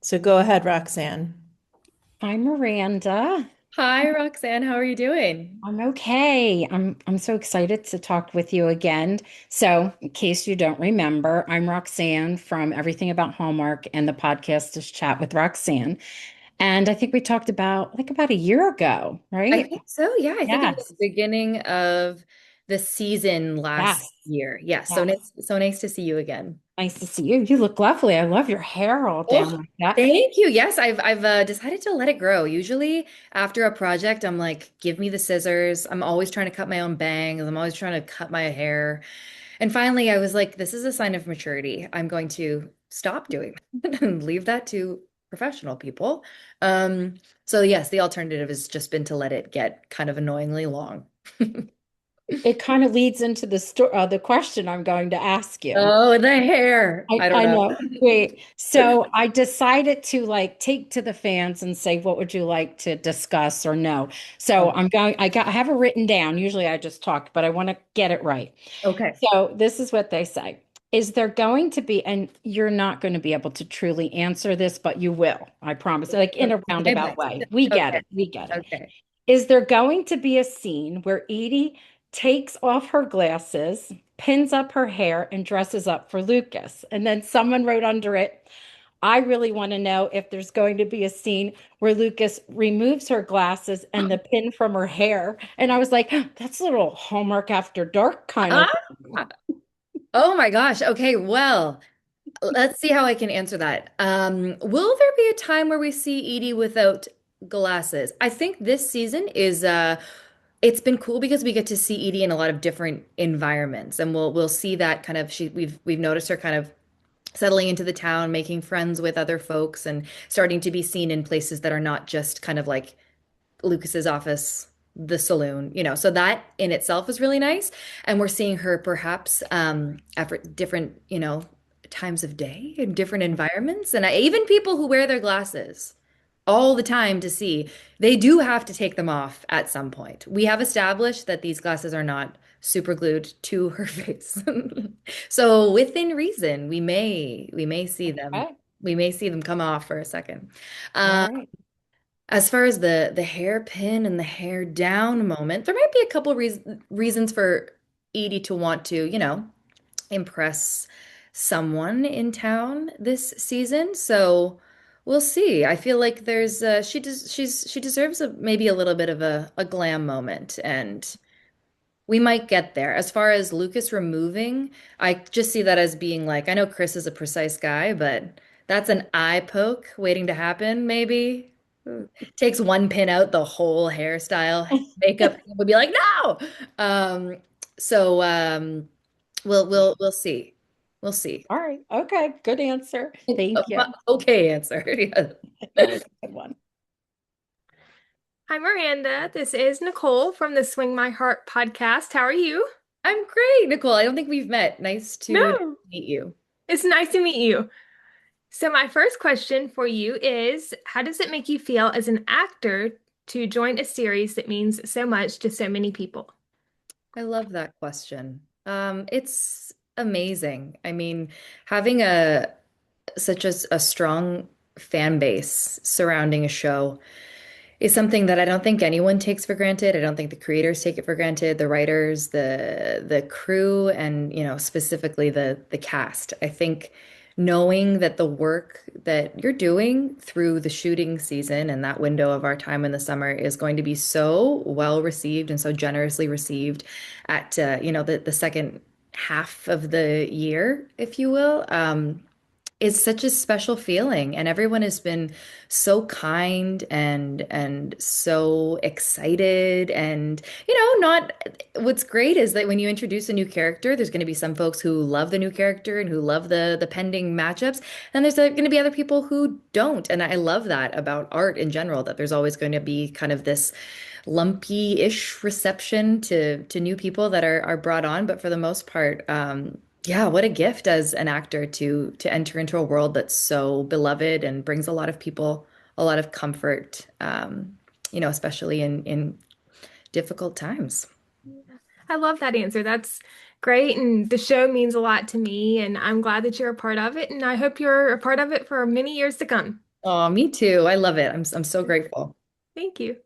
So go ahead, Roxanne. Hi, Miranda. Hi, Roxanne. How are you doing? I'm okay. I'm so excited to talk with you again. So, in case you don't remember, I'm Roxanne from Everything About Hallmark, and the podcast is Chat with Roxanne. And I think we talked about a year ago, I right? think so. Yeah, I think it was Yes. the beginning of the season last Yes. year. Yeah, Yes. so nice to see you again. Nice to see you. You look lovely. I love your hair all down Oh, like that. thank you. Yes, I've decided to let it grow. Usually after a project, I'm like, give me the scissors. I'm always trying to cut my own bangs. I'm always trying to cut my hair. And finally, I was like, this is a sign of maturity. I'm going to stop doing that and leave that to professional people. Um, so yes, the alternative has just been to let it get kind of annoyingly long. It kind of leads into the question I'm going to ask you. Oh, the hair. I don't I know. know. Wait. So I decided to like take to the fans and say, what would you like to discuss or no? So I have it written down. Usually I just talk, but I want to get it right. Okay. So this is what they say. Is there going to be, and you're not going to be able to truly answer this, but you will, I promise, like in a My roundabout best. way. We get Okay. it. We get it. Okay. Is there going to be a scene where Edie takes off her glasses, pins up her hair, and dresses up for Lucas? And then someone wrote under it, I really want to know if there's going to be a scene where Lucas removes her glasses and the pin from her hair. And I was like, that's a little Hallmark After Dark kind of Ah, thing. oh my gosh. Okay. Well, let's see how I can answer that. Will there be a time where we see Edie without glasses? I think this season is it's been cool because we get to see Edie in a lot of different environments, and we'll see that kind of we've noticed her kind of settling into the town, making friends with other folks, and starting to be seen in places that are not just kind of like Lucas's office, the saloon, So that in itself is really nice. And we're seeing her perhaps at different, times of day in different environments. And even people who wear their glasses all the time to see, they do have to take them off at some point. We have established that these glasses are not super glued to her face. So within reason, we may see them. Okay. We may see them come off for a second. All Um, right. as far as the hairpin and the hair down moment, there might be a couple reasons for Edie to want to, impress someone in town this season. So we'll see. I feel like there's she deserves maybe a little bit of a glam moment, and we might get there. As far as Lucas removing, I just see that as being like, I know Chris is a precise guy, but that's an eye poke waiting to happen, maybe. Takes one pin out, the whole hairstyle, makeup would be like, no. Um, so we'll see. We'll see. All right. Okay. Good answer. Thank you. Okay, answer. Yeah. That was a good one. Hi, Miranda. This is Nicole from the Swing My Heart podcast. How are you? I'm great, Nicole. I don't think we've met. Nice to No, meet you. it's nice to meet you. So, my first question for you is, how does it make you feel as an actor to join a series that means so much to so many people? I love that question. It's amazing. I mean, having a such a strong fan base surrounding a show is something that I don't think anyone takes for granted. I don't think the creators take it for granted, the writers, the crew, and specifically the cast. I think knowing that the work that you're doing through the shooting season and that window of our time in the summer is going to be so well received and so generously received at the second half of the year, if you will. Is such a special feeling, and everyone has been so kind and so excited. And not what's great is that when you introduce a new character, there's going to be some folks who love the new character and who love the pending matchups, and there's going to be other people who don't. And I love that about art in general, that there's always going to be kind of this lumpy-ish reception to new people that are brought on. But for the most part, yeah, what a gift as an actor to enter into a world that's so beloved and brings a lot of people a lot of comfort, especially in difficult times. I love that answer. That's great. And the show means a lot to me. And I'm glad that you're a part of it. And I hope you're a part of it for many years to come. Oh, me too. I love it. I'm so grateful. Thank you.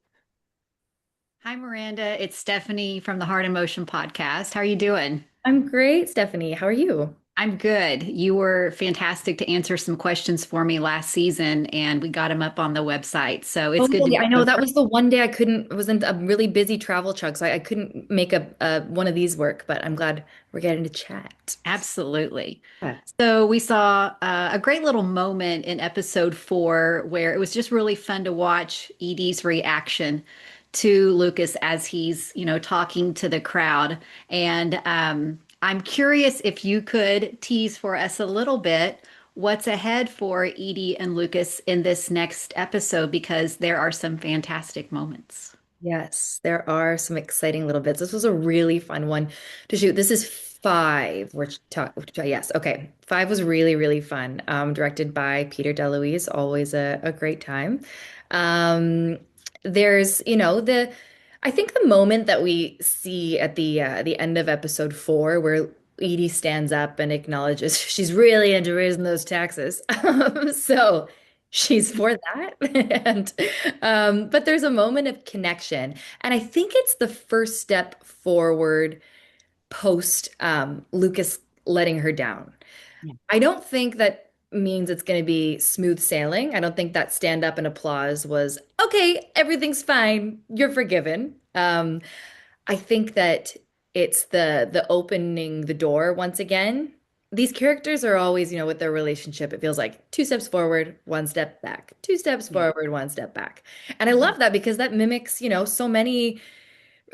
Hi, Miranda. It's Stephanie from the Heart and Motion podcast. How are you doing? I'm great, Stephanie. How are you? I'm good. You were fantastic to answer some questions for me last season, and we got them up on the website. So it's Oh, good to yeah, be I know that over. was the one day I couldn't, was in a really busy travel chug, so I couldn't make a one of these work, but I'm glad we're getting to chat. Absolutely. Yeah. So we saw a great little moment in episode 4 where it was just really fun to watch Edie's reaction to Lucas as he's, talking to the crowd. And I'm curious if you could tease for us a little bit what's ahead for Edie and Lucas in this next episode because there are some fantastic moments. Yes, there are some exciting little bits. This was a really fun one to shoot. This is five. Yes, okay. Five was really, really fun. Directed by Peter DeLuise, always a great time. Um, there's, I think the moment that we see at the end of episode 4, where Edie stands up and acknowledges she's really into raising those taxes. So she's for that. And but there's a moment of connection. And I think it's the first step forward post Lucas letting her down. Yeah. I don't think that means it's going to be smooth sailing. I don't think that stand up and applause was, okay, everything's fine, you're forgiven. I think that it's the opening the door once again. These characters are always, with their relationship, it feels like two steps forward, one step back, two steps Yeah. forward, one step back. And I Mhm. love that because that mimics, so many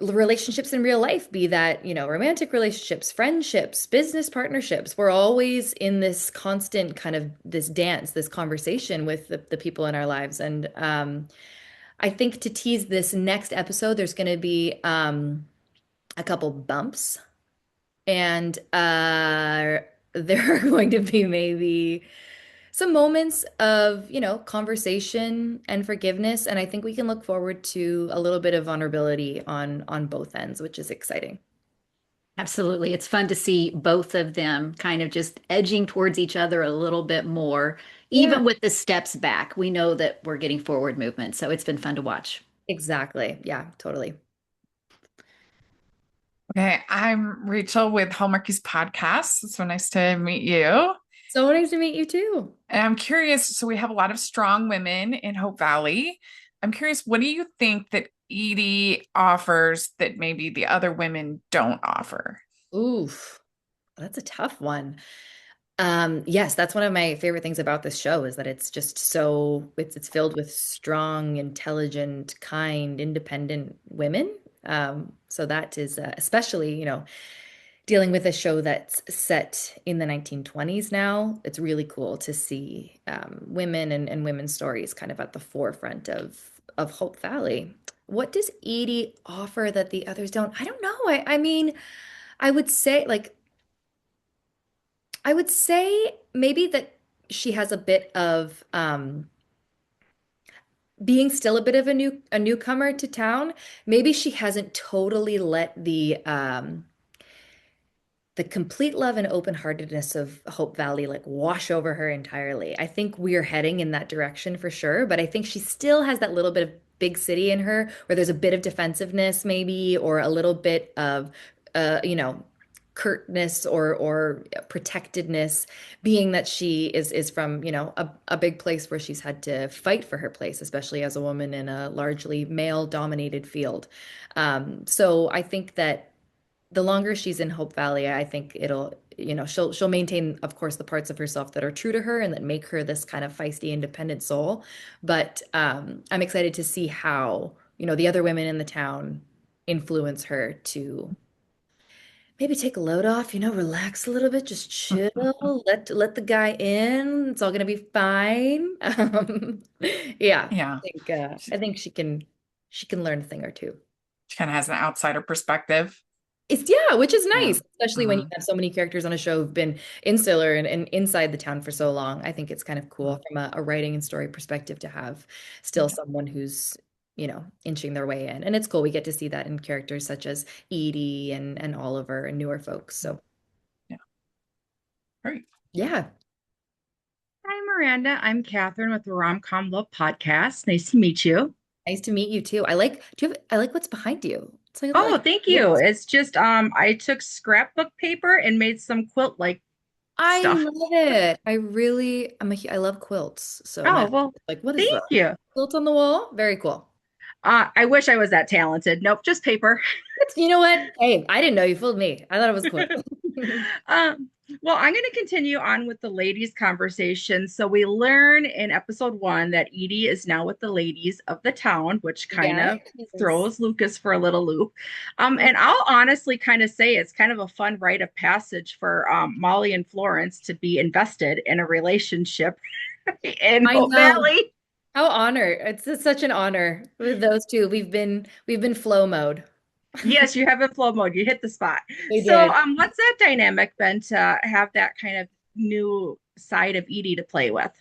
relationships in real life, be that, romantic relationships, friendships, business partnerships. We're always in this constant kind of this dance, this conversation with the people in our lives. And I think to tease this next episode, there's going to be a couple bumps and there are going to be maybe some moments of, conversation and forgiveness. And I think we can look forward to a little bit of vulnerability on both ends, which is exciting. Absolutely. It's fun to see both of them kind of just edging towards each other a little bit more, Yeah, even with the steps back. We know that we're getting forward movement. So it's been fun to watch. exactly. Yeah, totally. Okay, I'm Rachel with Hallmarkies Podcast. It's so nice to meet you. So nice to meet you too. And I'm curious, so we have a lot of strong women in Hope Valley. I'm curious, what do you think that Edie offers that maybe the other women don't offer? Oof, that's a tough one. Yes, that's one of my favorite things about this show is that it's just it's filled with strong, intelligent, kind, independent women. So that is especially, dealing with a show that's set in the 1920s now. It's really cool to see women and women's stories kind of at the forefront of Hope Valley. What does Edie offer that the others don't? I don't know. I mean, I would say like I would say maybe that she has a bit of being still a bit of a newcomer to town. Maybe she hasn't totally let the complete love and open-heartedness of Hope Valley like wash over her entirely. I think we're heading in that direction for sure, but I think she still has that little bit of big city in her where there's a bit of defensiveness maybe or a little bit of curtness or protectedness, being that she is from, a big place where she's had to fight for her place, especially as a woman in a largely male-dominated field. So I think that the longer she's in Hope Valley, I think it'll, she'll maintain, of course, the parts of herself that are true to her and that make her this kind of feisty, independent soul. But I'm excited to see how, the other women in the town influence her to maybe take a load off, relax a little bit, just chill, let the guy in. It's all gonna be fine. Yeah, Yeah, I think she can learn a thing or two. she kind of has an outsider perspective. It's yeah, which is Yeah. nice, especially when you Mhm. have so many characters on a show who've been insular and inside the town for so long. I think it's kind of cool from a writing and story perspective to have still someone who's, inching their way in. And it's cool. We get to see that in characters such as Edie and Oliver and newer folks. So Yeah, great. yeah. Hi, Miranda. I'm Catherine with the Rom-Com Love Podcast. Nice to meet you. Nice to meet you too. I like what's behind you. It's like Oh, thank you. quilts. It's just I took scrapbook paper and made some quilt-like I stuff. love it. I love quilts. So Oh, now, well, like, what is thank that? you. Quilt on the wall? Very cool. I wish I was that talented. Nope, just paper. You know what? Hey, I didn't know you fooled me. I thought it was quilt. Um, well, I'm going to continue on with the ladies' conversation. So we learn in episode 1 that Edie is now with the ladies of the town, which kind Yes. of throws Lucas for a little loop. And I'll honestly kind of say it's kind of a fun rite of passage for Molly and Florence to be invested in a relationship in I Hope know. Valley. How honor. It's such an honor with those two. We've been flow mode. Yes, you have a flow mode. You hit the spot. We So, did. what's that dynamic been to have that kind of new side of Edie to play with?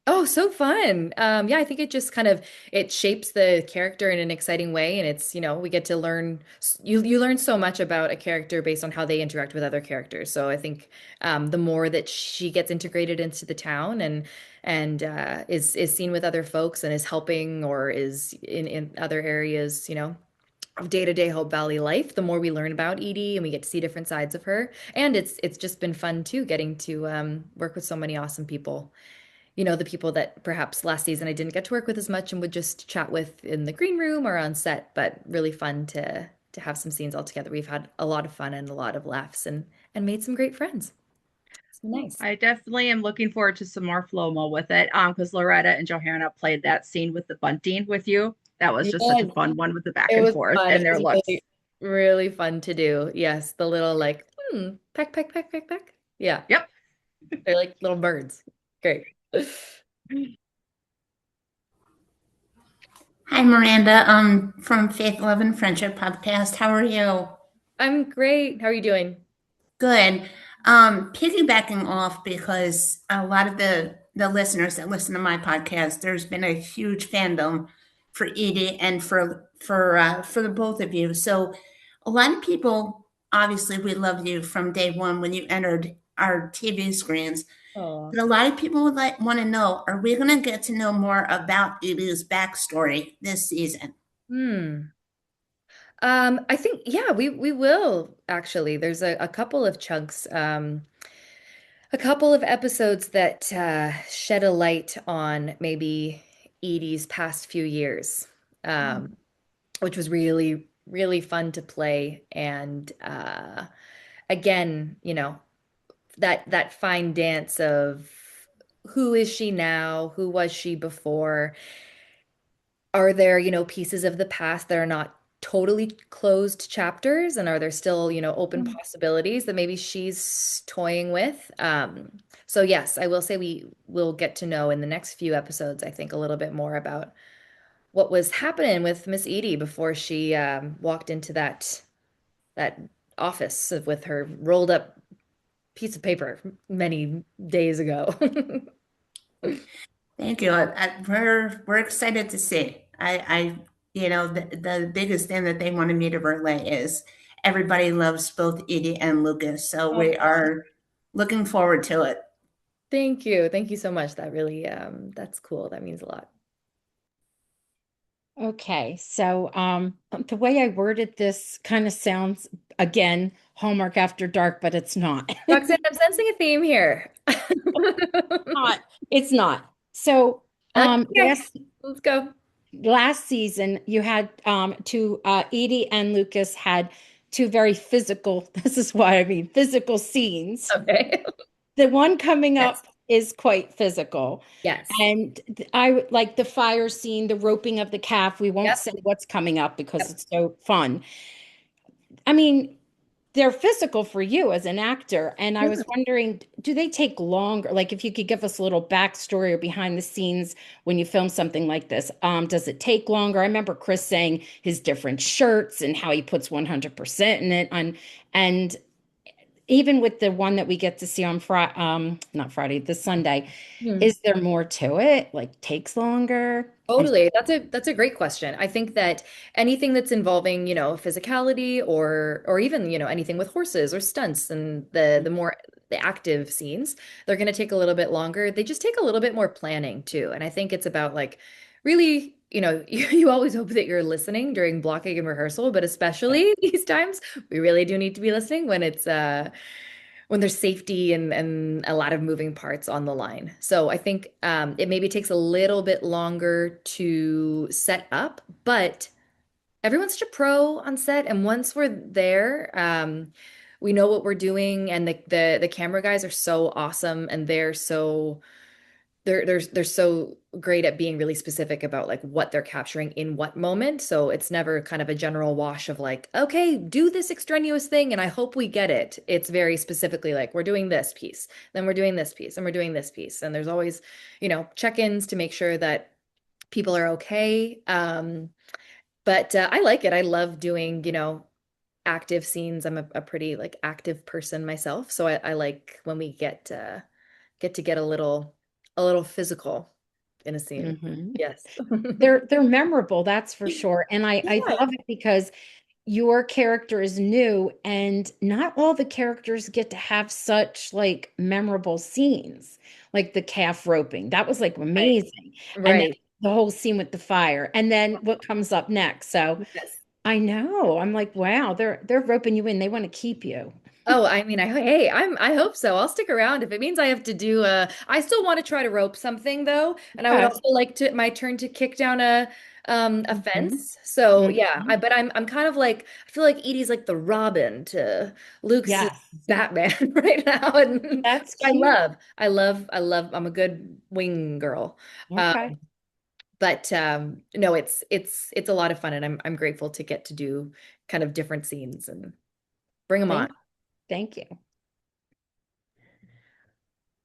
Oh, so fun. Yeah, I think it just kind of it shapes the character in an exciting way, and we get to learn you learn so much about a character based on how they interact with other characters. So I think the more that she gets integrated into the town and is seen with other folks and is helping or is in other areas, of day-to-day Hope Valley life, the more we learn about Edie and we get to see different sides of her. And it's just been fun too, getting to work with so many awesome people. The people that perhaps last season I didn't get to work with as much and would just chat with in the green room or on set, but really fun to have some scenes all together. We've had a lot of fun and a lot of laughs and made some great friends. So Well, nice. I definitely am looking forward to some more Flomo with it. Because Loretta and Johanna played that scene with the bunting with you. That was just such a Yes, fun one with the back it and was forth fun. and It their was looks. really, really fun to do. Yes, the little like, peck, peck, peck, peck, peck. Yeah, Yep. they're like little birds. Great. Hi, Miranda. From Faith, Love, and Friendship podcast. How are you? I'm great. How are you doing? Good. Piggybacking off because a lot of the listeners that listen to my podcast, there's been a huge fandom for Edie and for the both of you. So, a lot of people, obviously, we love you from day one when you entered our TV screens. Oh. But a lot of people would want to know: are we going to get to know more about Edie's backstory this season? Hmm. I think yeah, we will actually. There's a couple of chunks, a couple of episodes that shed a light on maybe Edie's past few years, um, which was really, really fun to play. And again, that fine dance of who is she now? Who was she before? Are there, pieces of the past that are not totally closed chapters? And are there still, open possibilities that maybe she's toying with? So yes, I will say we will get to know in the next few episodes, I think, a little bit more about what was happening with Miss Edie before she walked into that office with her rolled up piece of paper many days ago. Thank you. We're excited to see. The biggest thing that they wanted me to relay is everybody loves both Edie and Lucas, so we are looking forward to it. Thank you. Thank you so much. That really, that's cool. That means a lot. Okay, so the way I worded this kind of sounds again Hallmark After Dark, but it's not. Roxanne, I'm sensing a theme here. Not. It's not. So Okay, let's go. last season you had two Edie and Lucas had two very physical, this is what I mean, physical scenes. Okay. The one coming Yes. up is quite physical. Yes. And I like the fire scene, the roping of the calf. We won't Yep. say what's coming up because Yep. it's so fun. I mean, they're physical for you as an actor. And I was wondering, do they take longer? Like, if you could give us a little backstory or behind the scenes when you film something like this, does it take longer? I remember Chris saying his different shirts and how he puts 100% in it. And even with the one that we get to see on Friday, not Friday, this Sunday, is there more to it? Like, takes longer? Totally. That's a great question. I think that anything that's involving, physicality or even, anything with horses or stunts and the more the active scenes, they're going to take a little bit longer. They just take a little bit more planning too. And I think it's about like really, you always hope that you're listening during blocking and rehearsal, but especially these times, we really do need to be listening when there's safety and a lot of moving parts on the line. So I think it maybe takes a little bit longer to set up, but everyone's such a pro on set, and once we're there, we know what we're doing, and the camera guys are so awesome, and they're so great at being really specific about like what they're capturing in what moment. So it's never kind of a general wash of like, okay, do this extraneous thing and I hope we get it. It's very specifically like we're doing this piece, then we're doing this piece, and we're doing this piece. And there's always, check-ins to make sure that people are okay. But I like it. I love doing, active scenes. I'm a pretty like active person myself. So I like when we get a little physical in a scene. Mhm. Yes. They're memorable, that's for sure. And I Yeah. love it because your character is new and not all the characters get to have such like memorable scenes, like the calf roping. That was like Right. amazing. And then Right. the whole scene with the fire. And then what comes up next. So Yes. I know. I'm like, wow, they're roping you in. They want to keep you. Oh, I mean, I hope so. I'll stick around if it means I have to do I still want to try to rope something though, and I would Yes. also like to my turn to kick down a Mhm. fence. So yeah, Mhm. but I'm kind of like I feel like Edie's like the Robin to Luke's Yes. Batman right now, and That's I cute. love, I'm a good wing girl. Okay. But no, it's a lot of fun, and I'm grateful to get to do kind of different scenes and bring them on. Thank thank you.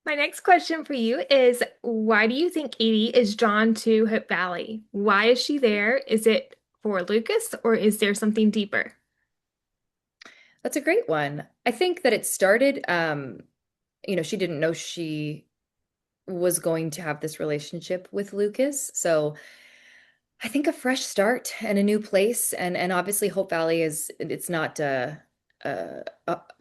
My next question for you is why do you think Edie is drawn to Hope Valley? Why is she there? Is it for Lucas or is there something deeper? That's a great one. I think that it started, she didn't know she was going to have this relationship with Lucas. So I think a fresh start and a new place, and obviously Hope Valley it's not a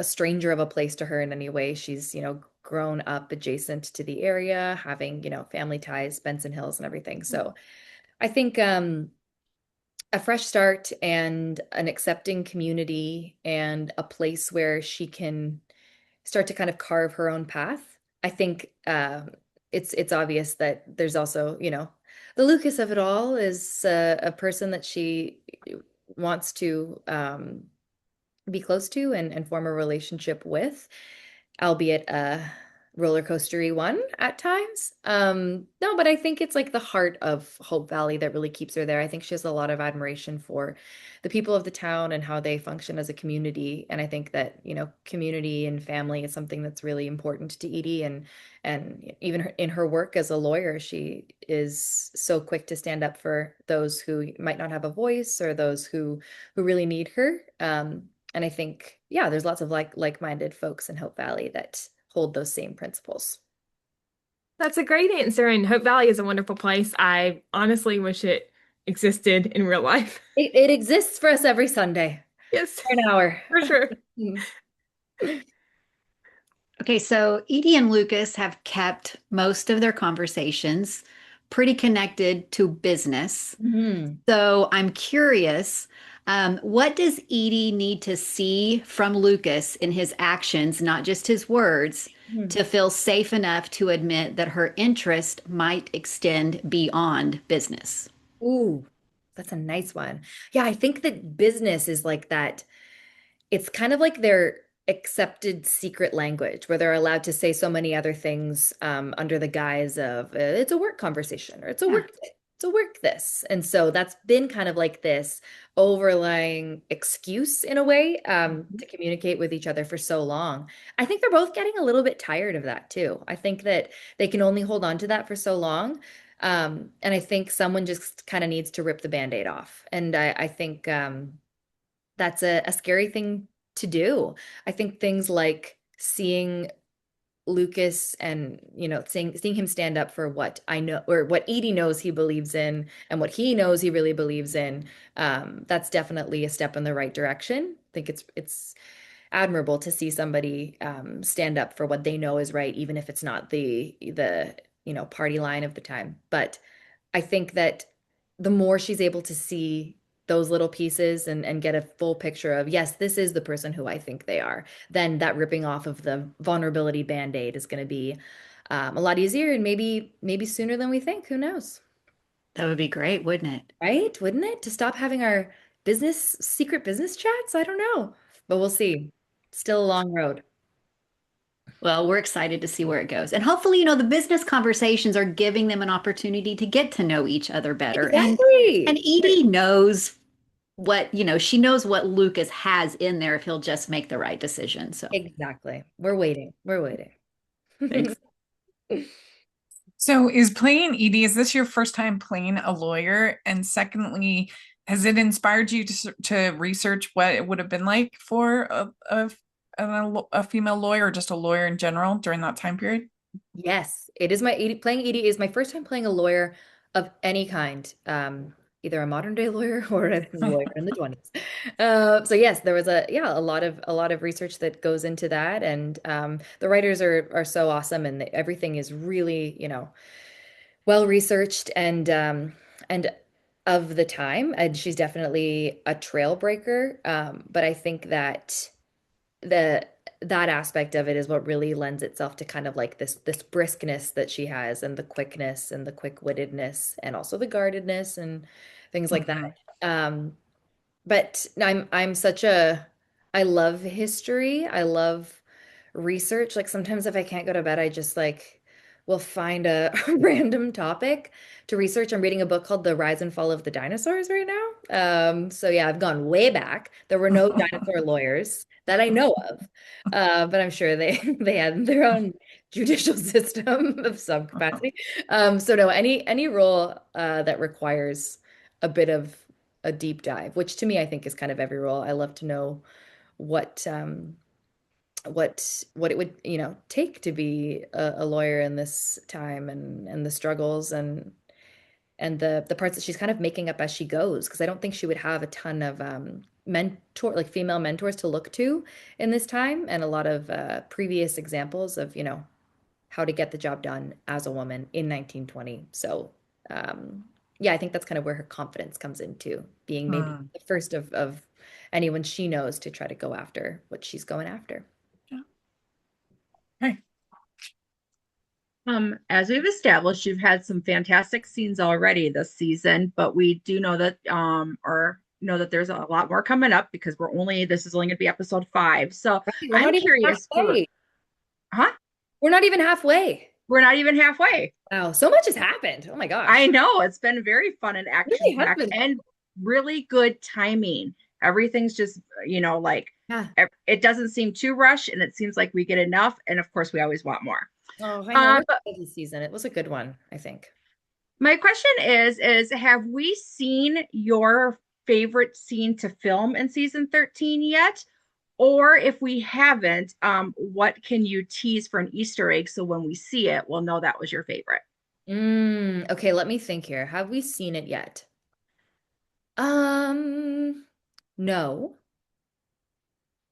stranger of a place to her in any way. She's, grown up adjacent to the area, having, family ties, Benson Hills and everything. So I think a fresh start and an accepting community and a place where she can start to kind of carve her own path. I think it's obvious that there's also, the Lucas of it all is a person that she wants to be close to and form a relationship with, albeit a roller coastery one at times. No, but I think it's like the heart of Hope Valley that really keeps her there. I think she has a lot of admiration for the people of the town and how they function as a community. And I think that, community and family is something that's really important to Edie. And even in her work as a lawyer, she is so quick to stand up for those who might not have a voice or those who really need her. And I think, yeah, there's lots of like-minded folks in Hope Valley that hold those same principles. That's a great answer, and Hope Valley is a wonderful place. I honestly wish it existed in real life. It exists for us every Sunday Yes, for an hour. for sure. Okay, so Edie and Lucas have kept most of their conversations pretty connected to business. Mhm. So I'm curious, what does Edie need to see from Lucas in his actions, not just his words, Mhm. to feel safe enough to admit that her interest might extend beyond business? Ooh, that's a nice one. Yeah, I think that business is like that. It's kind of like their accepted secret language where they're allowed to say so many other things under the guise of it's a work conversation or Yeah. it's a work this. And so that's been kind of like this overlying excuse in a way to communicate with each other for so long. I think they're both getting a little bit tired of that too. I think that they can only hold on to that for so long. And I think someone just kind of needs to rip the Band-Aid off. And I think that's a scary thing to do. I think things like seeing Lucas and, seeing him stand up for what I know or what Edie knows he believes in and what he knows he really believes in, that's definitely a step in the right direction. I think it's admirable to see somebody stand up for what they know is right, even if it's not the party line of the time. But I think that the more she's able to see those little pieces and get a full picture of, yes, this is the person who I think they are, then that ripping off of the vulnerability band-aid is going to be a lot easier and maybe sooner than we think. Who knows? That would be great, wouldn't it? Right? Wouldn't it? To stop having our secret business chats? I don't know, but we'll see. Still a long road. Well, we're excited to see where it goes. And hopefully, the business conversations are giving them an opportunity to get to know each other better. And Exactly. Edie knows she knows what Lucas has in there if he'll just make the right decision. So Exactly. We're waiting. We're waiting. thanks. So is playing Edie, is this your first time playing a lawyer? And secondly, has it inspired you to research what it would have been like for a female lawyer or just a lawyer in general during that time period? Yes, it is playing Edie is my first time playing a lawyer of any kind. Either a modern day lawyer or a lawyer in the 20s. So yes, there was a lot of research that goes into that, and the writers are so awesome, and everything is really, well researched and of the time, and she's definitely a trailbreaker. But I think that the that aspect of it is what really lends itself to kind of like this briskness that she has, and the quickness and the quick-wittedness, and also the guardedness and things like Mhm. that. But I'm such a I love history. I love research. Like sometimes if I can't go to bed, I just like will find a random topic to research. I'm reading a book called The Rise and Fall of the Dinosaurs right now. So yeah, I've gone way back. There were no dinosaur lawyers that I know of. But I'm sure they they had their own judicial system of some capacity. So no, any role that requires a bit of a deep dive, which to me I think is kind of every role. I love to know what what it would, take to be a lawyer in this time, and the struggles and the parts that she's kind of making up as she goes, because I don't think she would have a ton of female mentors to look to in this time, and a lot of previous examples of, how to get the job done as a woman in 1920. So, yeah, I think that's kind of where her confidence comes into being maybe Mm. the first of anyone she knows to try to go after what she's going after. Yeah. Okay. As we've established, you've had some fantastic scenes already this season, but we do know that, or know that there's a lot more coming up because this is only going to be episode 5. So Right, we're I'm not even curious halfway. huh? We're not even halfway. We're not even halfway. Wow, so much has happened. Oh my I gosh. know it's been very fun and It really has action-packed been. and really good timing. Everything's just, like Yeah. it doesn't seem too rushed, and it seems like we get enough. And of course, we always want more. Oh, I know. It But was a good season. It was a good one, I think. my question is have we seen your favorite scene to film in season 13 yet? Or if we haven't, what can you tease for an Easter egg so when we see it, we'll know that was your favorite? Okay, let me think here. Have we seen it yet? Um, no,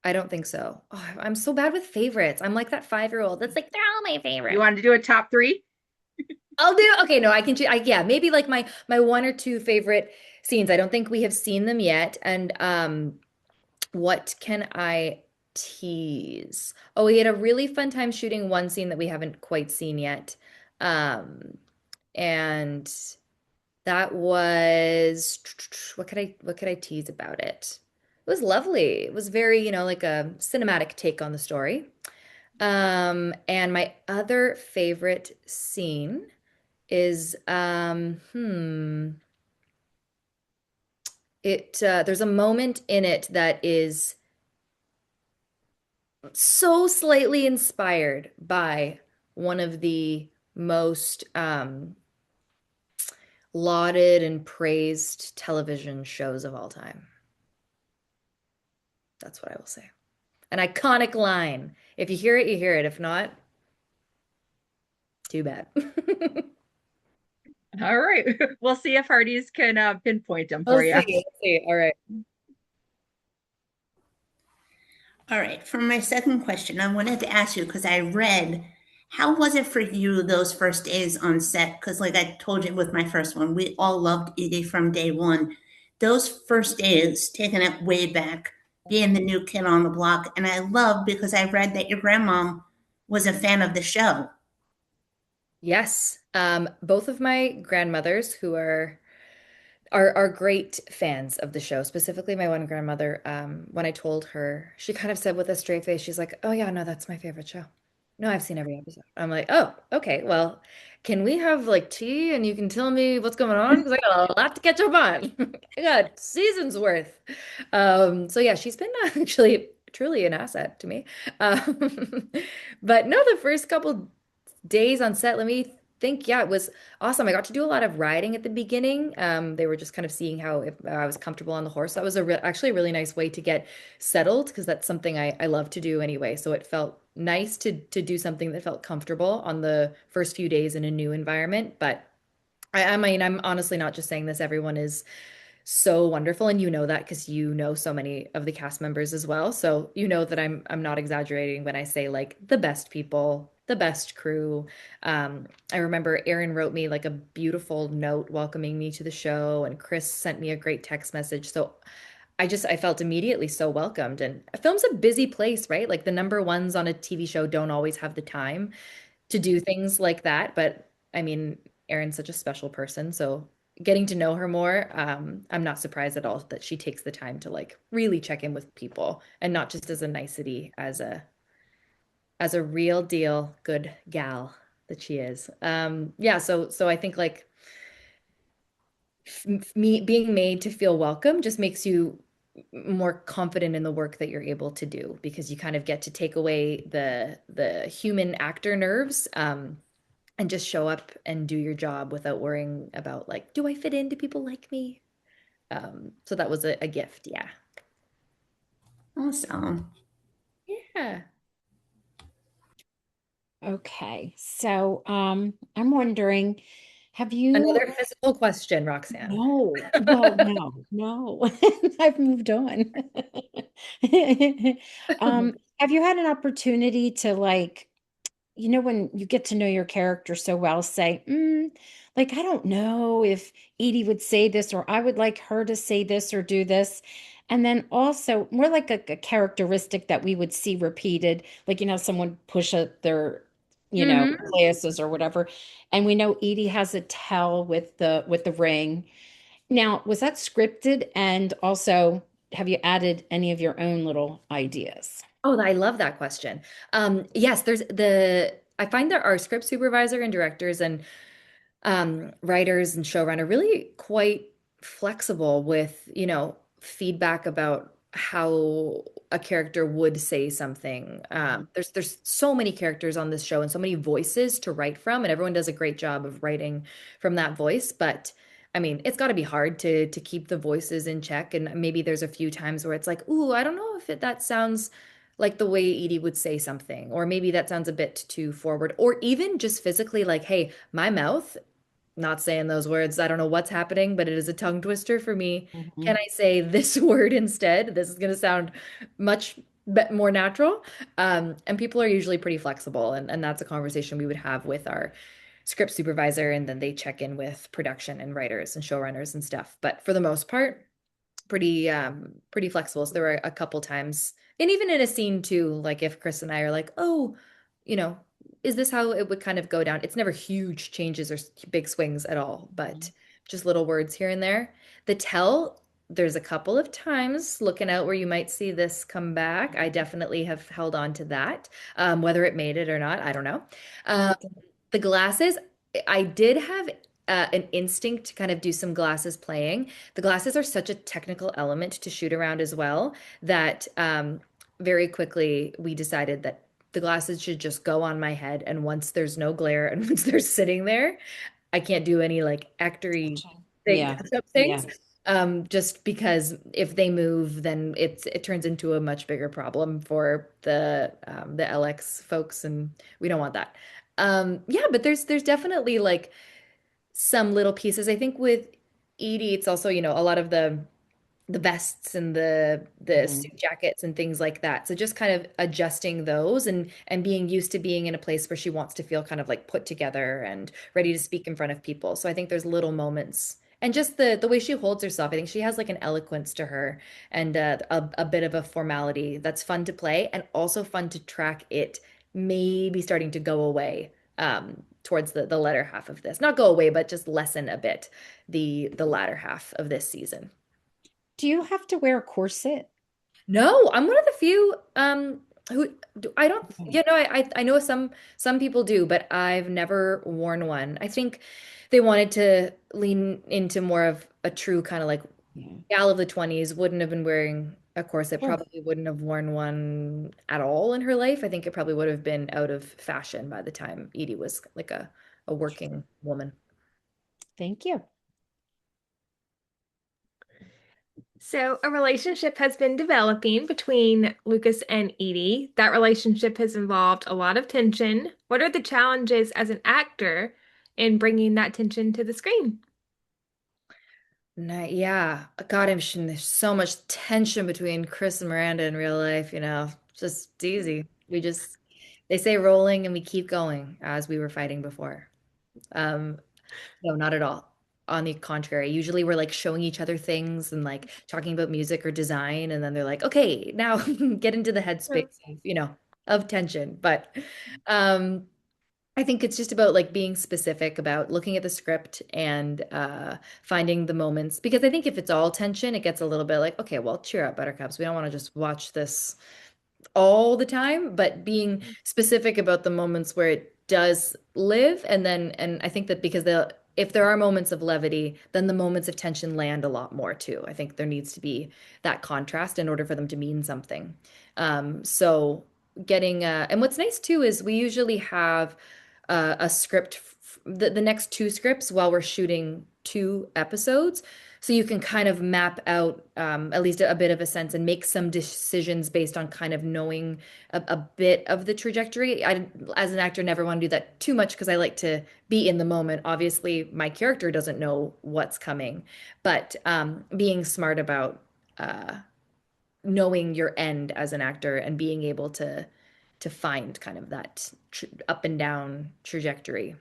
I don't think so. Oh, I'm so bad with favorites. I'm like that 5-year-old that's like, they're all my You favorite. want to do a top 3? I'll do, okay, no, I can, yeah, maybe like my one or two favorite scenes. I don't think we have seen them yet. And what can I tease? Oh, we had a really fun time shooting one scene that we haven't quite seen yet. Um, and that was what could I tease about it? It was lovely. It was very, like a cinematic take on the story. And my other favorite scene is there's a moment in it that is so slightly inspired by one of the most lauded and praised television shows of all time. That's what I will say. An iconic line. If you hear it, you hear it. If not, too bad. All right. We'll see if Hardee's can pinpoint them We'll for you. see. We'll see. All right. All right, for my second question, I wanted to ask you because I read, how was it for you those first days on set? Because, like I told you with my first one, we all loved Edie from day one. Those first days, taking it way back, being the new kid on the block, and I love because I read that your grandmom was a fan of the show. Yes. Both of my grandmothers who are great fans of the show. Specifically, my one grandmother, when I told her, she kind of said with a straight face, she's like, "Oh yeah, no, that's my favorite show. No, I've seen every episode." I'm like, "Oh, okay. Well, can we have like tea and you can tell me what's going on? Because I got a lot to catch up on. I got seasons worth." So yeah, she's been actually truly an asset to me. Um, but no, the first couple days on set, let me think. Yeah, it was awesome. I got to do a lot of riding at the beginning. They were just kind of seeing how if I was comfortable on the horse. That was actually a really nice way to get settled because that's something I love to do anyway. So it felt nice to do something that felt comfortable on the first few days in a new environment. But I mean, I'm honestly not just saying this. Everyone is so wonderful, and you know that because you know so many of the cast members as well. So you know that I'm not exaggerating when I say like the best people, the best crew. I remember Erin wrote me like a beautiful note welcoming me to the show, and Chris sent me a great text message. So I felt immediately so welcomed. And a film's a busy place, right? Like the number ones on a TV show don't always have the time to do things like that. But I mean, Erin's such a special person, so getting to know her more, I'm not surprised at all that she takes the time to like really check in with people and not just as a nicety, as a real deal good gal that she is. Yeah, so I think like me being made to feel welcome just makes you more confident in the work that you're able to do because you kind of get to take away the human actor nerves and just show up and do your job without worrying about like, do I fit in? Do people like me? So that was a gift. Yeah. Awesome. Yeah. Okay. So, I'm wondering, have you, Another physical question, Roxanne. no, well, no, no, I've moved on. Have you had an opportunity to like, when you get to know your character so well, say, like, I don't know if Edie would say this, or I would like her to say this or do this. And then also more like a characteristic that we would see repeated, like, someone push up their, Hmm. glasses or whatever. And we know Edie has a tell with the ring. Now, was that scripted? And also, have you added any of your own little ideas? Oh, I love that question. Yes, I find that our script supervisor and directors and writers and showrunner really quite flexible with, feedback about how a character would say something. There's so many characters on this show and so many voices to write from, and everyone does a great job of writing from that voice. But I mean, it's got to be hard to keep the voices in check. And maybe there's a few times where it's like, ooh, I don't know if that sounds like the way Edie would say something, or maybe that sounds a bit too forward, or even just physically like, hey, my mouth not saying those words. I don't know what's happening, but it is a tongue twister for me. Can Mhm. I say this word instead? This is going to sound much more natural. And people are usually pretty flexible. And that's a conversation we would have with our script supervisor. And then they check in with production and writers and showrunners and stuff. But for the most part, pretty flexible. So there were a couple times, and even in a scene too, like if Chris and I are like, oh, you know, is this how it would kind of go down? It's never huge changes or big swings at all, but just little words here and there. The tell, there's a couple of times looking out where you might see this come back. I definitely have held on to that. Whether it made it or not, I don't know. Um, the glasses, I did have an instinct to kind of do some glasses playing. The glasses are such a technical element to shoot around as well that very quickly we decided that the glasses should just go on my head. And once there's no glare and once they're sitting there, I can't do any like actory thing, Yeah. touch-up things. Yeah. Just because if they move, then it turns into a much bigger problem for the LX folks, and we don't want that. Yeah, but there's definitely like some little pieces. I think with Edie, it's also, a lot of the vests and the Mhm. suit jackets and things like that. So just kind of adjusting those and being used to being in a place where she wants to feel kind of like put together and ready to speak in front of people. So I think there's little moments and just the way she holds herself. I think she has like an eloquence to her and a bit of a formality that's fun to play and also fun to track it maybe starting to go away towards the latter half of this. Not go away, but just lessen a bit the latter half of this season. Do you have to wear a corset? No, I'm one of the few who I don't Okay. I know some people do, but I've never worn one. I think they wanted to lean into more of a true kind of like Yeah. gal of the 20s, wouldn't have been wearing a corset, Sure. probably wouldn't have worn one at all in her life. I think it probably would have been out of fashion by the time Edie was like a working woman. Thank you. So, a relationship has been developing between Lucas and Edie. That relationship has involved a lot of tension. What are the challenges as an actor in bringing that tension to the screen? Yeah, God, there's so much tension between Chris and Miranda in real life, just easy. They say rolling and we keep going as we were fighting before. Um, no, not at all. On the contrary, usually we're like showing each other things and like talking about music or design, and then they're like, okay, now get into the headspace of tension. But um, I think it's just about like being specific about looking at the script and finding the moments because I think if it's all tension, it gets a little bit like, okay, well, cheer up, Buttercups. We don't want to just watch this all the time, but being specific about the moments where it does live. And I think that because if there are moments of levity, then the moments of tension land a lot more too. I think there needs to be that contrast in order for them to mean something. So and what's nice too is we usually have a script, the next two scripts while we're shooting two episodes. So you can kind of map out at least a bit of a sense and make some decisions based on kind of knowing a bit of the trajectory. As an actor, never want to do that too much because I like to be in the moment. Obviously, my character doesn't know what's coming, but being smart about knowing your end as an actor and being able to find kind of that tr up and down trajectory.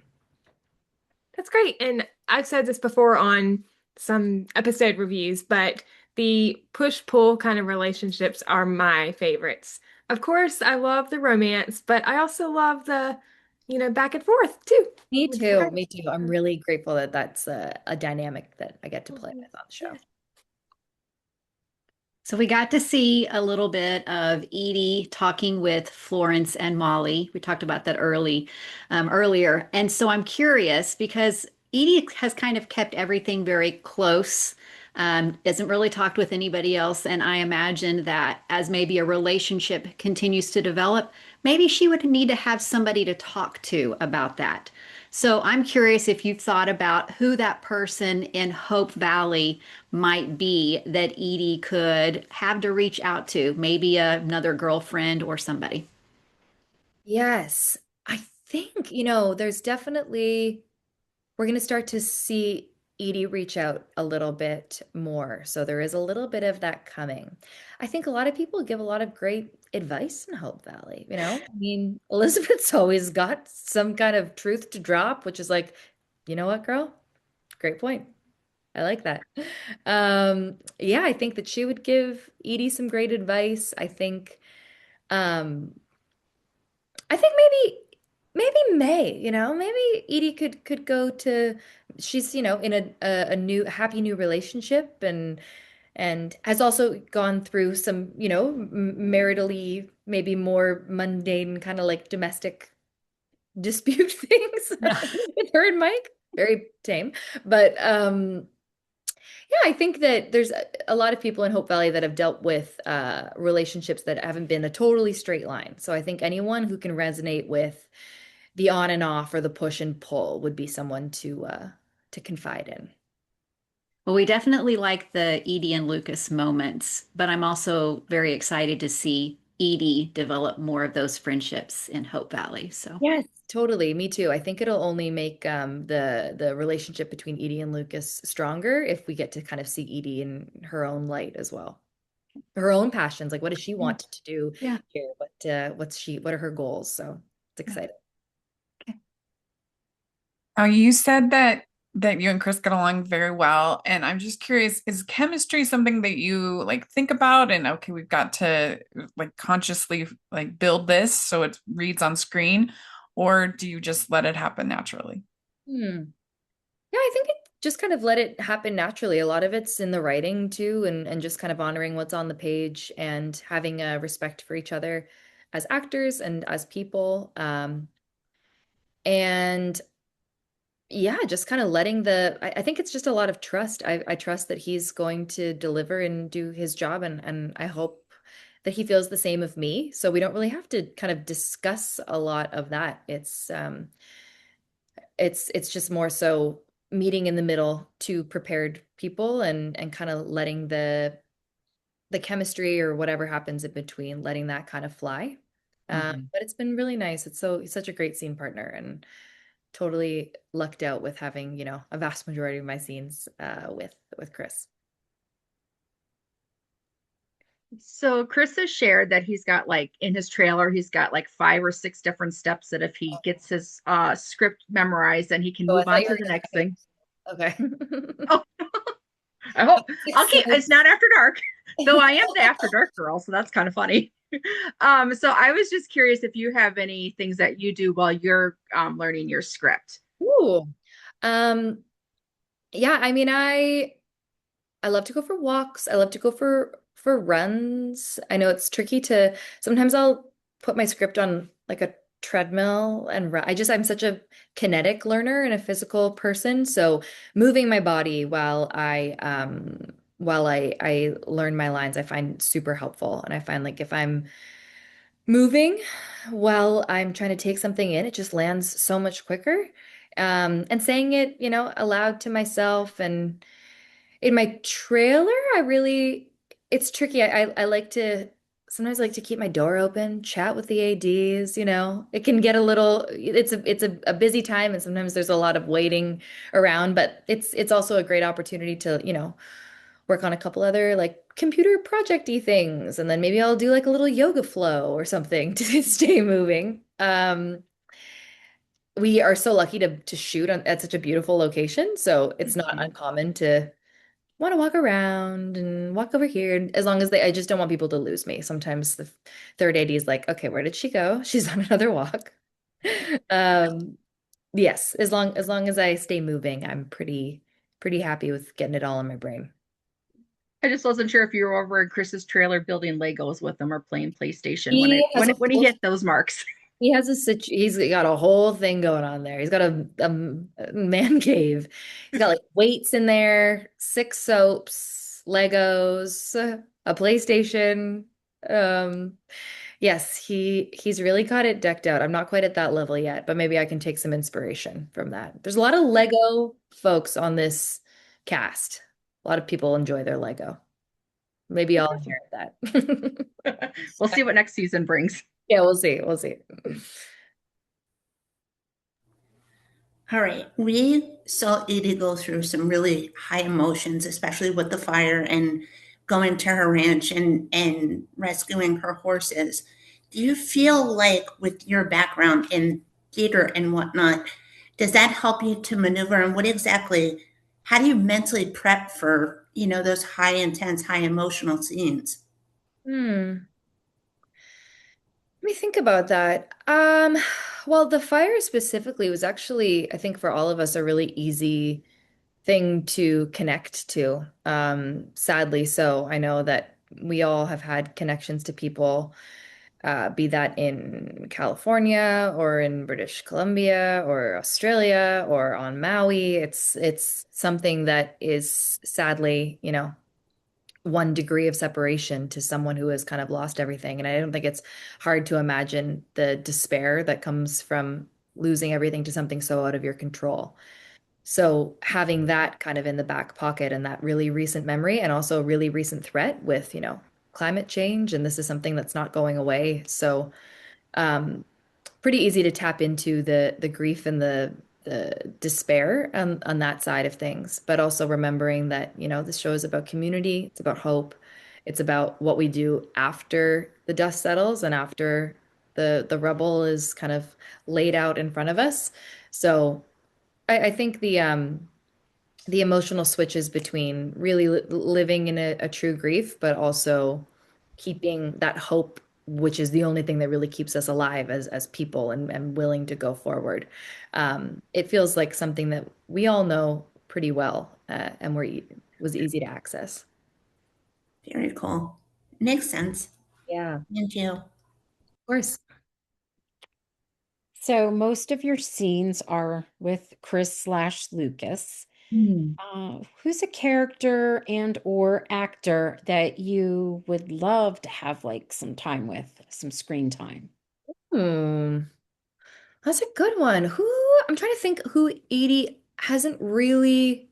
That's great. And I've said this before on some episode reviews, but the push-pull kind of relationships are my favorites. Of course, I love the romance, but I also love the back and forth too. Me With the too. Me friends. too. I'm really grateful that that's a dynamic that I get to play with on the show. Yeah. So we got to see a little bit of Edie talking with Florence and Molly. We talked about that earlier. And so I'm curious because Edie has kind of kept everything very close, doesn't really talk with anybody else. And I imagine that as maybe a relationship continues to develop, maybe she would need to have somebody to talk to about that. So I'm curious if you've thought about who that person in Hope Valley might be that Edie could have to reach out to, maybe another girlfriend or somebody. Yes. I think, there's definitely we're going to start to see Edie reach out a little bit more. So there is a little bit of that coming. I think a lot of people give a lot of great advice in Hope Valley, I mean, Elizabeth's always got some kind of truth to drop, which is like, you know what, girl? Great point. I like that. Yeah, I think that she would give Edie some great advice. Um, I think maybe May, maybe Edie could go to she's, in a new happy new relationship and has also gone through some, maritally maybe more mundane kind of like domestic dispute things Yeah. with her and Mike. Very tame. But yeah, I think that there's a lot of people in Hope Valley that have dealt with relationships that haven't been a totally straight line. So I think anyone who can resonate with the on and off or the push and pull would be someone to confide in. Well, we definitely like the Edie and Lucas moments, but I'm also very excited to see Edie develop more of those friendships in Hope Valley. So, Yes, totally. Me too. I think it'll only make the relationship between Edie and Lucas stronger if we get to kind of see Edie in her own light as well. Her own passions, like what does she yeah, want to do yeah, here? What are her goals? So it's yeah. exciting. Okay. You said that you and Chris get along very well, and I'm just curious, is chemistry something that you like think about and okay, we've got to like consciously like build this so it reads on screen, or do you just let it happen naturally? Hmm. Yeah, I think it just kind of let it happen naturally. A lot of it's in the writing too, and just kind of honoring what's on the page and having a respect for each other as actors and as people. And yeah, just kind of letting I think it's just a lot of trust. I trust that he's going to deliver and do his job, and I hope that he feels the same of me. So we don't really have to kind of discuss a lot of that. It's just more so meeting in the middle, two prepared people, and kind of letting the chemistry or whatever happens in between, letting that kind of fly. Mhm. But it's been really nice. He's such a great scene partner, and totally lucked out with having, a vast majority of my scenes with Chris. So Chris has shared that he's got like in his trailer, he's got like 5 or 6 different steps that if he gets his script memorized, then he can Oh, I move on thought you to were the gonna next thing. say, Oh, I hope okay. I'll keep it's not after dark, though I am the after dark girl, so that's kind of funny. So I was just curious if you have any things that you do while you're learning your script. Ooh. Um, yeah, I mean, I love to go for walks. I love to go for runs. I know it's tricky to sometimes I'll put my script on like a treadmill and run. I'm such a kinetic learner and a physical person, so moving my body while I learn my lines, I find super helpful. And I find like if I'm moving while I'm trying to take something in, it just lands so much quicker. And saying it, aloud to myself and in my trailer, it's tricky. I like to sometimes I like to keep my door open, chat with the ADs, It can get it's a busy time and sometimes there's a lot of waiting around, but it's also a great opportunity to, work on a couple other like computer projecty things. And then maybe I'll do like a little yoga flow or something to stay moving. We are so lucky to shoot at such a beautiful location, so it's not Mhm. uncommon to want to walk around and walk over here. As long as I just don't want people to lose me. Sometimes the third AD is like, okay, where did she go? She's on another walk. Um, yes, as long as I stay moving, I'm pretty happy with getting it all in my brain. I just wasn't sure if you were over in Chris's trailer building Legos with him or playing PlayStation when He it has when a it when he whole hit those marks. he's got a whole thing going on there. He's got a man cave. He's got like weights in there, 6 soaps, Legos, a PlayStation. Um, yes, he's really got it decked out. I'm not quite at that level yet, but maybe I can take some inspiration from that. There's a lot of Lego folks on this cast. A lot of people enjoy their Lego. Maybe That's I'll awesome. inherit that. We'll see what next season brings. Yeah, we'll see. We'll see. All right. We saw Edie go through some really high emotions, especially with the fire and going to her ranch and rescuing her horses. Do you feel like with your background in theater and whatnot, does that help you to maneuver? And how do you mentally prep for, those high intense, high emotional scenes? Hmm. Let me think about that. Well, the fire specifically was actually, I think for all of us, a really easy thing to connect to. Sadly, so I know that we all have had connections to people, be that in California or in British Columbia or Australia or on Maui. It's something that is sadly, one degree of separation to someone who has kind of lost everything. And I don't think it's hard to imagine the despair that comes from losing everything to something so out of your control. So having that kind of in the back pocket and that really recent memory and also really recent threat with, climate change, and this is something that's not going away. So, um, pretty easy to tap into the grief and the despair on that side of things, but also remembering that, this show is about community, it's about hope, it's about what we do after the dust settles and after the rubble is kind of laid out in front of us. So I think the emotional switches between really living in a true grief, but also keeping that hope, which is the only thing that really keeps us alive as people and willing to go forward. It feels like something that we all know pretty well, and was easy to access. Very cool. Makes sense. Yeah, Thank you. of course. So most of your scenes are with Chris/Lucas. Who's a character and or actor that you would love to have like some time with, some screen time? Hmm. That's a good one. I'm trying to think who Edie hasn't really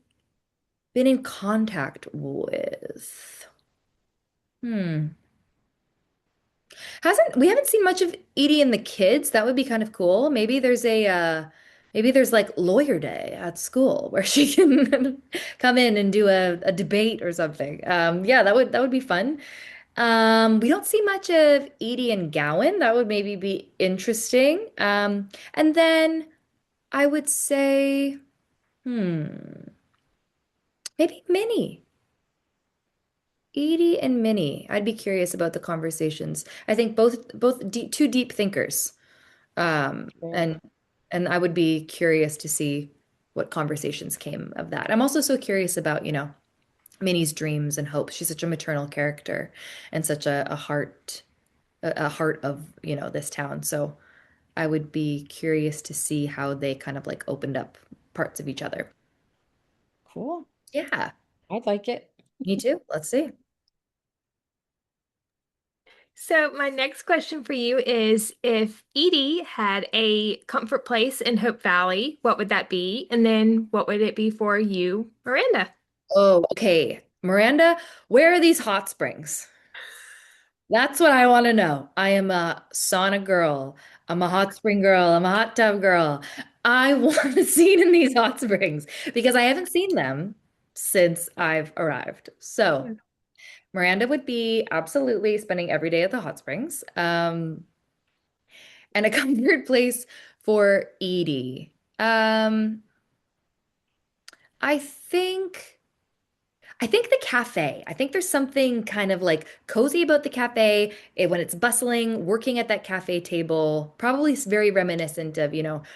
been in contact with. Hmm. Hasn't We haven't seen much of Edie and the kids. That would be kind of cool. Maybe there's like lawyer day at school where she can come in and do a debate or something. Yeah, that would be fun. We don't see much of Edie and Gowan. That would maybe be interesting. And then I would say, hmm, maybe Minnie. Edie and Minnie. I'd be curious about the conversations. I think both two deep thinkers. Um, Sure. and I would be curious to see what conversations came of that. I'm also so curious about, Minnie's dreams and hopes. She's such a maternal character and such a heart of, this town. So I would be curious to see how they kind of like opened up parts of each other. Cool. Yeah, I'd like it. me too. Let's see. So my next question for you is if Edie had a comfort place in Hope Valley, what would that be? And then what would it be for you, Miranda? Oh, okay. Miranda, where are these hot springs? That's what I want to know. I am a sauna girl. I'm a hot spring girl. I'm a hot tub girl. I want a scene in these hot springs because I haven't seen them since I've arrived. So Miranda would be absolutely spending every day at the hot springs. And a comfort place for Edie. I think. I think the cafe. I think there's something kind of like cozy about the cafe when it's bustling, working at that cafe table, probably very reminiscent of,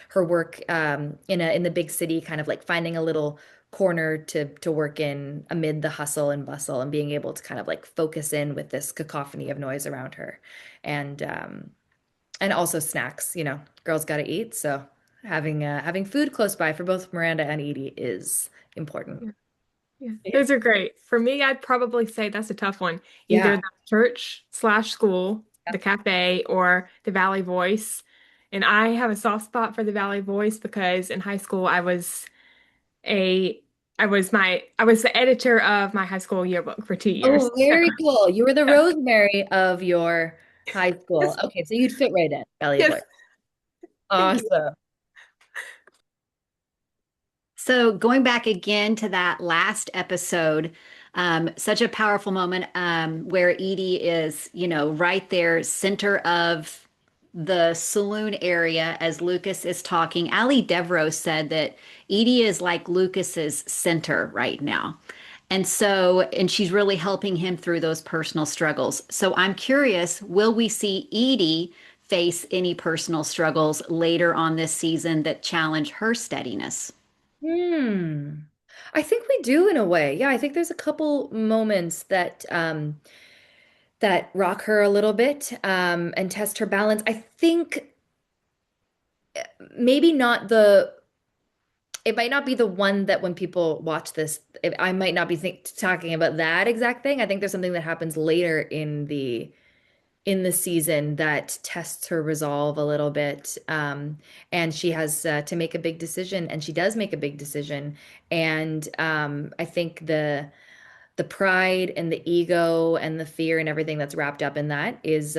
her work in the big city, kind of like finding a little corner to work in amid the hustle and bustle and being able to kind of like focus in with this cacophony of noise around her. And also snacks, girls got to eat, so having food close by for both Miranda and Edie is important. Yeah, those are great. For me, I'd probably say that's a tough one. Either Yeah. the church/school, the cafe, or the Valley Voice. And I have a soft spot for the Valley Voice because in high school a I was the editor of my high school yearbook for 2 years. Oh, very cool. You were the Yeah. Rosemary of your high school. Yes, Okay, so you'd fit right in, Valley yes, Voice. thank you. Awesome. So going back again to that last episode, such a powerful moment where Edie is, right there, center of the saloon area as Lucas is talking. Ali Devereaux said that Edie is like Lucas's center right now. And she's really helping him through those personal struggles. So I'm curious, will we see Edie face any personal struggles later on this season that challenge her steadiness? Hmm. I think we do in a way. Yeah, I think there's a couple moments that rock her a little bit and test her balance. I think maybe not the it might not be the one that when people watch this, I might not be talking about that exact thing. I think there's something that happens later in the season that tests her resolve a little bit. And she has to make a big decision, and she does make a big decision. And I think the pride and the ego and the fear and everything that's wrapped up in that is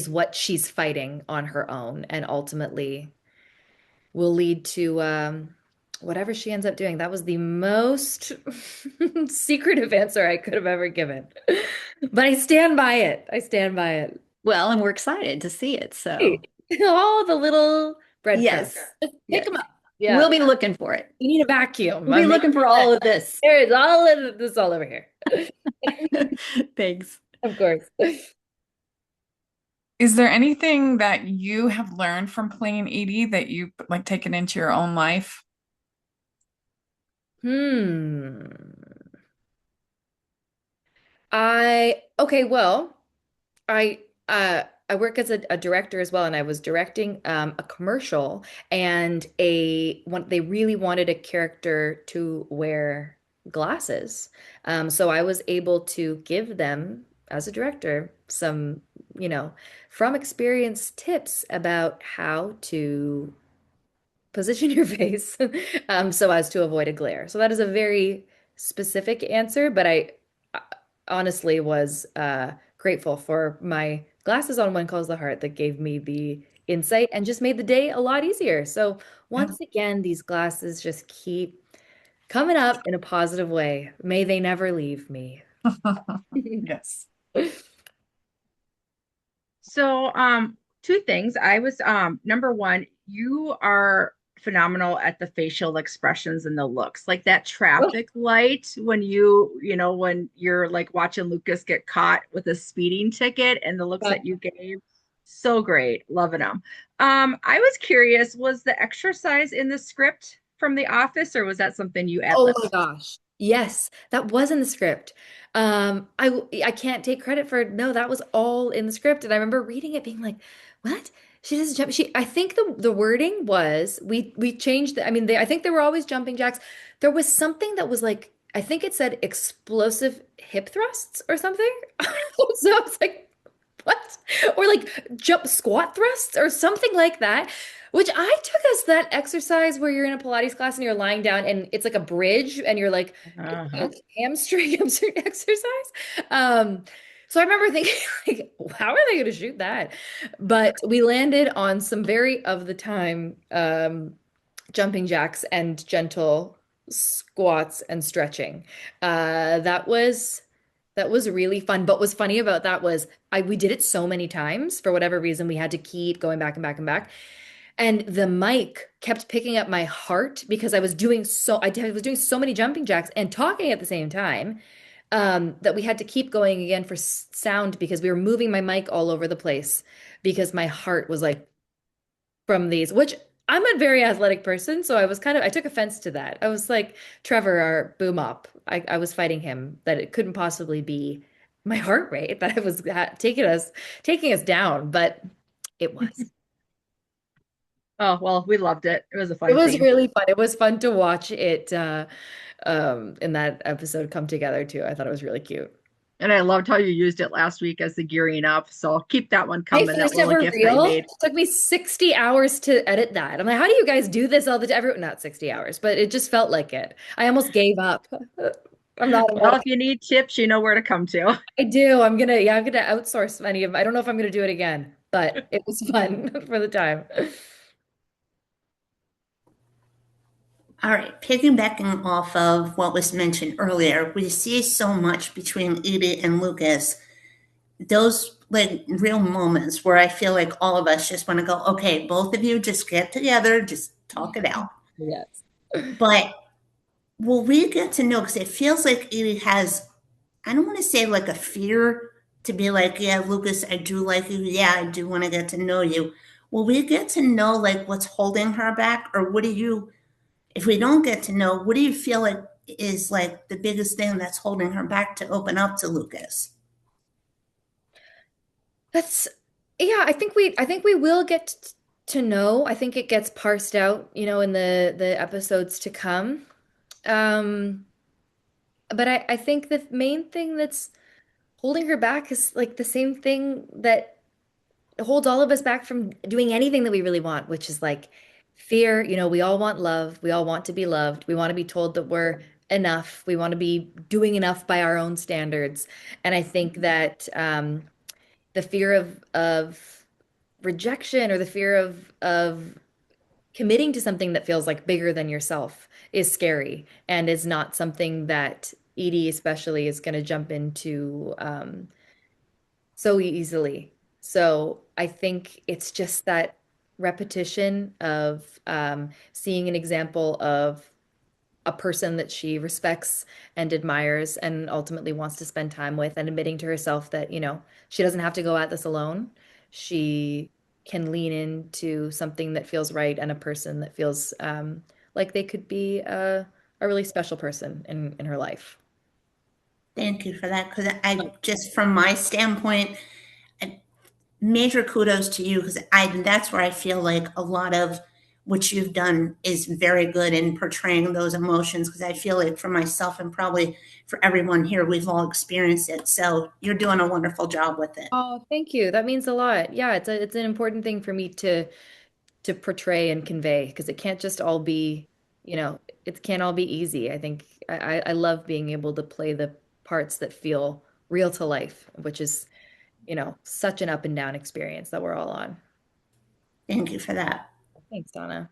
what she's fighting on her own and ultimately will lead to whatever she ends up doing. That was the most secretive answer I could have ever given. But I stand by it. I stand by it. Well, and we're excited to see it. So, Hey, all the little breadcrumbs. yes, Just pick yes. them up. Yeah. We'll be looking for it. You need a vacuum. We'll be looking for all of this. There is all of this all over here. Thanks. Of course. Is there anything that you have learned from playing Edie that you like taken into your own life? Hmm. Okay, well, I I work as a director as well, and I was directing a commercial, and they really wanted a character to wear glasses. So I was able to give them, as a director, some, you know, from experience tips about how to position your face so as to avoid a glare. So that is a very specific answer, but I honestly was grateful for my glasses on One Calls the Heart that gave me the insight and just made the day a lot easier. So Yeah. once again, these glasses just keep coming up in a positive way. May they never leave me. Yes. So, two things. I was number one, you are phenomenal at the facial expressions and the looks. Like that traffic light when when you're like watching Lucas get caught with a speeding ticket and the looks that you gave. So great. Loving them. I was curious, was the exercise in the script from The Office, or was that something you Oh ad-libbed? my gosh. Yes, that was in the script. I can't take credit for it. No, that was all in the script. And I remember reading it being like, what? She doesn't jump. I think the wording was we changed I mean I think they were always jumping jacks. There was something that was like, I think it said explosive hip thrusts or something. So I was like, what? Or like jump squat thrusts or something like that, which I took as that exercise where you're in a Pilates class and you're lying down and it's like a bridge and you're like, it's Uh-huh. like a hamstring exercise. Um, so I remember thinking, like, how are they going to shoot that? But we landed on some very of the time jumping jacks and gentle squats and stretching. That was really fun. But what's funny about that was we did it so many times for whatever reason we had to keep going back and back and back. And the mic kept picking up my heart because I was doing so many jumping jacks and talking at the same time that we had to keep going again for sound because we were moving my mic all over the place because my heart was like from these, which I'm a very athletic person, so I took offense to that. I was like, Trevor, our boom up. I was fighting him that it couldn't possibly be my heart rate that I was taking us down, but it was. Oh, well, we loved it. It was a It fun was scene. really fun. It was fun to watch it in that episode come together too. I thought it was really cute. And I loved how you used it last week as the gearing up. So keep that one My coming, that first little ever gift I reel made. took me 60 hours to edit that. I'm like, how do you guys do this all the time? Not 60 hours, but it just felt like it. I almost gave up. I'm not Well, if you need tips, you know where to come to. I do. I'm gonna outsource many of. I don't know if I'm gonna do it again, but it was fun for the time. All right, piggybacking off of what was mentioned earlier, we see so much between Edie and Lucas. Those like real moments where I feel like all of us just want to go, okay, both of you just get together, just talk it out. Yes. But will we get to know? Because it feels like Edie has, I don't want to say like a fear to be like, yeah, Lucas, I do like you. Yeah, I do want to get to know you. Will we get to know like what's holding her back? Or what do you, if we don't get to know, what do you feel like is like the biggest thing that's holding her back to open up to Lucas? That's yeah, I think we will get to know. I think it gets parsed out, in the episodes to come. Um, but I think the main thing that's holding her back is like the same thing that holds all of us back from doing anything that we really want, which is like fear. We all want love. We all want to be loved. We want to be told that we're enough. We want to be doing enough by our own standards. And I think that the fear of rejection or the fear of committing to something that feels like bigger than yourself is scary and is not something that Edie especially is going to jump into so easily. So I think it's just that repetition of seeing an example of a person that she respects and admires and ultimately wants to spend time with, and admitting to herself that, she doesn't have to go at this alone. She can lean into something that feels right and a person that feels like they could be a really special person in her life. Thank you for that. Because just from my standpoint, major kudos to you because that's where I feel like a lot of what you've done is very good in portraying those emotions because I feel like for myself and probably for everyone here, we've all experienced it. So you're doing a wonderful job with it. Oh, thank you. That means a lot. Yeah, it's an important thing for me to portray and convey because it can't just all be, it can't all be easy. I think I love being able to play the parts that feel real to life, which is, such an up and down experience that we're all on. Thank you for that. Thanks, Donna.